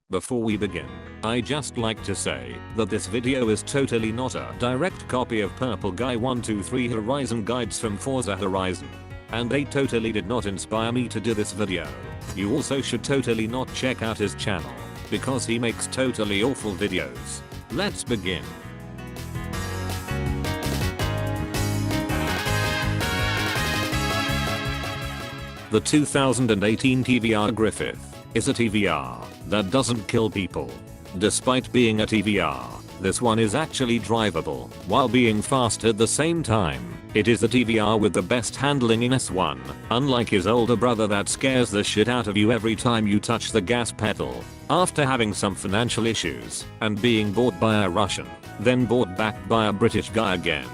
Before we begin, I just like to say that this video is totally not a direct copy of Purple Guy 123 Horizon guides from Forza Horizon. And they totally did not inspire me to do this video. You also should totally not check out his channel, because he makes totally awful videos. Let's begin. The 2018 TVR Griffith is a TVR that doesn't kill people. Despite being a TVR, this one is actually drivable while being fast at the same time. It is the TVR with the best handling in S1, unlike his older brother that scares the shit out of you every time you touch the gas pedal. After having some financial issues and being bought by a Russian, then bought back by a British guy again,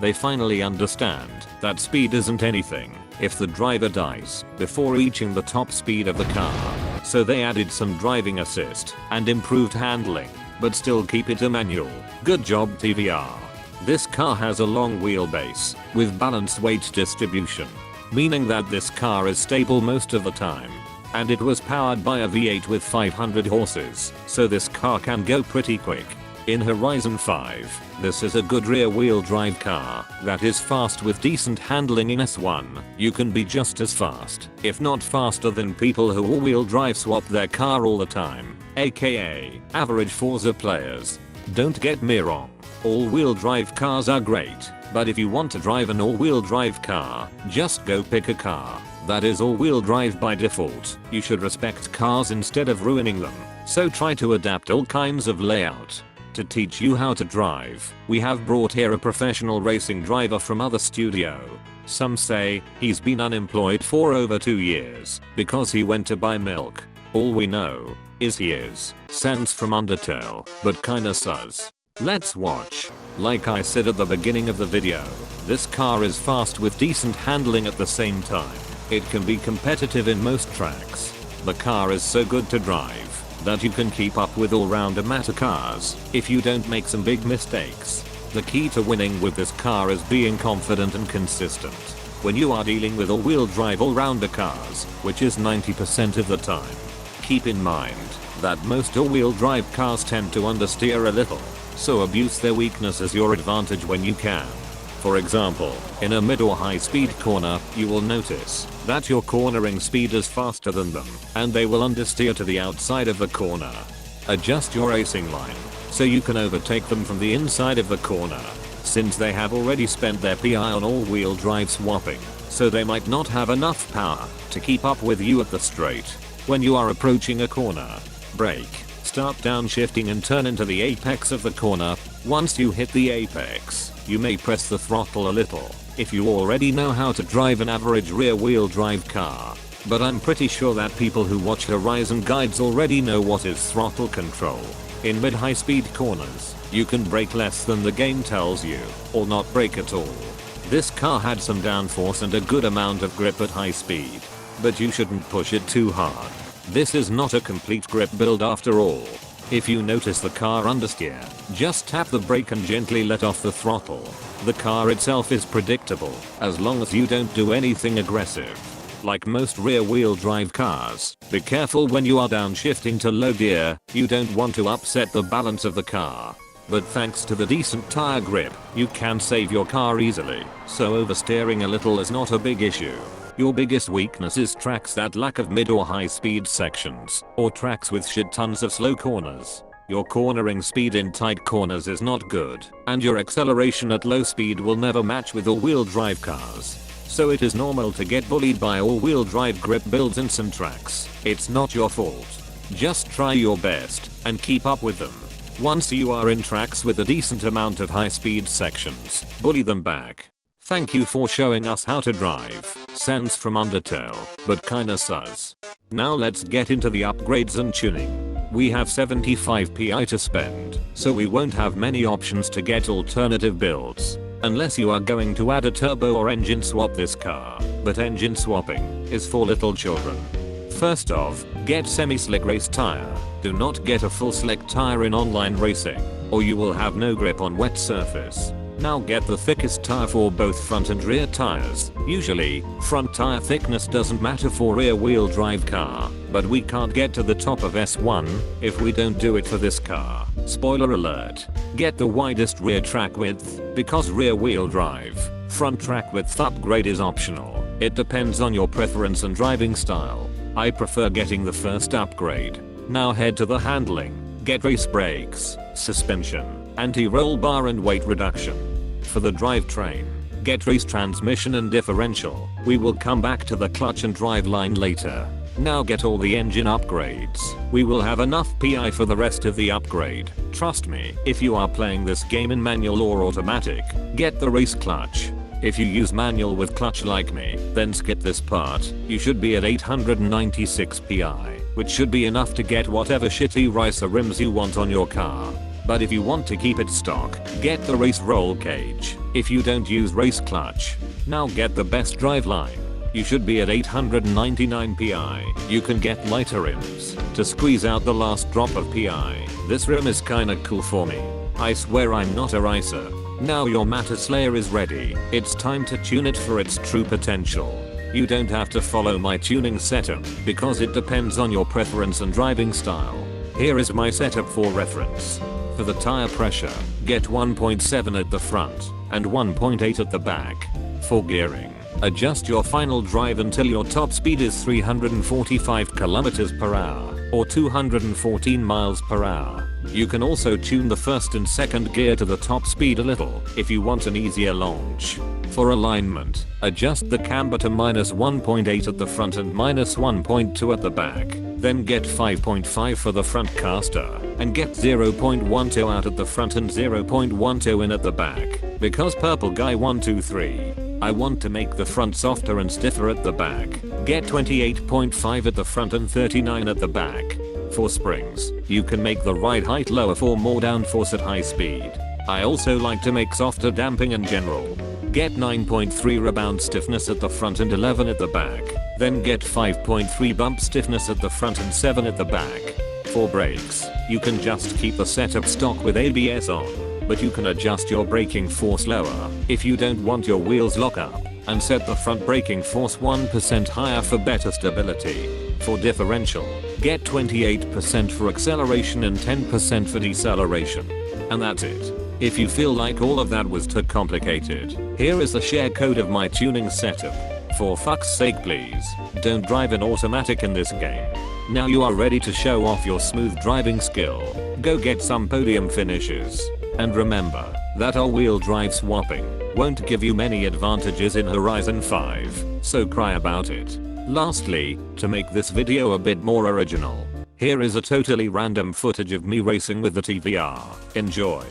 they finally understand that speed isn't anything if the driver dies before reaching the top speed of the car. So they added some driving assist and improved handling, but still keep it a manual. Good job TVR. This car has a long wheelbase with balanced weight distribution, meaning that this car is stable most of the time. And it was powered by a V8 with 500 horses, so this car can go pretty quick. In Horizon 5, this is a good rear-wheel drive car that is fast with decent handling in S1. You can be just as fast, if not faster than people who all-wheel drive swap their car all the time, aka average Forza players. Don't get me wrong, all-wheel drive cars are great, but if you want to drive an all-wheel drive car, just go pick a car that is all-wheel drive by default. You should respect cars instead of ruining them, so try to adapt all kinds of layout. To teach you how to drive, we have brought here a professional racing driver from other studio. Some say he's been unemployed for over 2 years because he went to buy milk. All we know is he is Sans from Undertale, but kinda sus. Let's watch. Like I said at the beginning of the video, this car is fast with decent handling at the same time. It can be competitive in most tracks. The car is so good to drive that you can keep up with all-round amateur cars if you don't make some big mistakes. The key to winning with this car is being confident and consistent when you are dealing with all-wheel drive all-rounder cars, which is 90% of the time. Keep in mind that most all-wheel drive cars tend to understeer a little, so abuse their weakness as your advantage when you can. For example, in a mid or high speed corner, you will notice that your cornering speed is faster than them, and they will understeer to the outside of the corner. Adjust your racing line so you can overtake them from the inside of the corner, since they have already spent their PI on all-wheel drive swapping, so they might not have enough power to keep up with you at the straight. When you are approaching a corner, brake, start downshifting and turn into the apex of the corner. Once you hit the apex, you may press the throttle a little if you already know how to drive an average rear-wheel drive car. But I'm pretty sure that people who watch Horizon guides already know what is throttle control. In mid-high speed corners, you can brake less than the game tells you, or not brake at all. This car had some downforce and a good amount of grip at high speed, but you shouldn't push it too hard. This is not a complete grip build after all. If you notice the car understeer, just tap the brake and gently let off the throttle. The car itself is predictable, as long as you don't do anything aggressive. Like most rear-wheel drive cars, be careful when you are downshifting to low gear. You don't want to upset the balance of the car. But thanks to the decent tire grip, you can save your car easily, so oversteering a little is not a big issue. Your biggest weakness is tracks that lack of mid or high speed sections, or tracks with shit tons of slow corners. Your cornering speed in tight corners is not good, and your acceleration at low speed will never match with all-wheel drive cars. So it is normal to get bullied by all-wheel drive grip builds in some tracks. It's not your fault. Just try your best and keep up with them. Once you are in tracks with a decent amount of high speed sections, bully them back. Thank you for showing us how to drive. Sans from Undertale, but kinda sus. Now let's get into the upgrades and tuning. We have 75 PI to spend, so we won't have many options to get alternative builds, unless you are going to add a turbo or engine swap this car, but engine swapping is for little children. First off, get semi-slick race tire. Do not get a full slick tire in online racing, or you will have no grip on wet surface. Now get the thickest tire for both front and rear tires. Usually, front tire thickness doesn't matter for rear wheel drive car, but we can't get to the top of S1 if we don't do it for this car. Spoiler alert. Get the widest rear track width, because rear wheel drive, front track width upgrade is optional. It depends on your preference and driving style. I prefer getting the first upgrade. Now head to the handling. Get race brakes, suspension, anti-roll bar and weight reduction. For the drivetrain, get race transmission and differential. We will come back to the clutch and drive line later. Now get all the engine upgrades. We will have enough PI for the rest of the upgrade. Trust me, if you are playing this game in manual or automatic, get the race clutch. If you use manual with clutch like me, then skip this part. You should be at 896 PI, which should be enough to get whatever shitty racer rims you want on your car. But if you want to keep it stock, get the race roll cage, if you don't use race clutch. Now get the best driveline. You should be at 899 PI. You can get lighter rims to squeeze out the last drop of PI. This rim is kinda cool for me. I swear I'm not a racer. Now your Matter Slayer is ready. It's time to tune it for its true potential. You don't have to follow my tuning setup, because it depends on your preference and driving style. Here is my setup for reference. For the tire pressure, get 1.7 at the front, and 1.8 at the back. For gearing, adjust your final drive until your top speed is 345 km per hour, or 214 miles per hour. You can also tune the first and second gear to the top speed a little, if you want an easier launch. For alignment, adjust the camber to -1.8 at the front and -1.2 at the back. Then get 5.5 for the front caster, and get 0.12 out at the front and 0.12 in at the back. Because Purple Guy 123, I want to make the front softer and stiffer at the back. Get 28.5 at the front and 39 at the back. For springs, you can make the ride height lower for more downforce at high speed. I also like to make softer damping in general. Get 9.3 rebound stiffness at the front and 11 at the back. Then get 5.3 bump stiffness at the front and 7 at the back. For brakes, you can just keep the setup stock with ABS on, but you can adjust your braking force lower if you don't want your wheels lock up, and set the front braking force 1% higher for better stability. For differential, get 28% for acceleration and 10% for deceleration. And that's it. If you feel like all of that was too complicated, here is the share code of my tuning setup. For fuck's sake please, don't drive an automatic in this game. Now you are ready to show off your smooth driving skill. Go get some podium finishes. And remember that all-wheel drive swapping won't give you many advantages in Horizon 5, so cry about it. Lastly, to make this video a bit more original, here is a totally random footage of me racing with the TVR. Enjoy.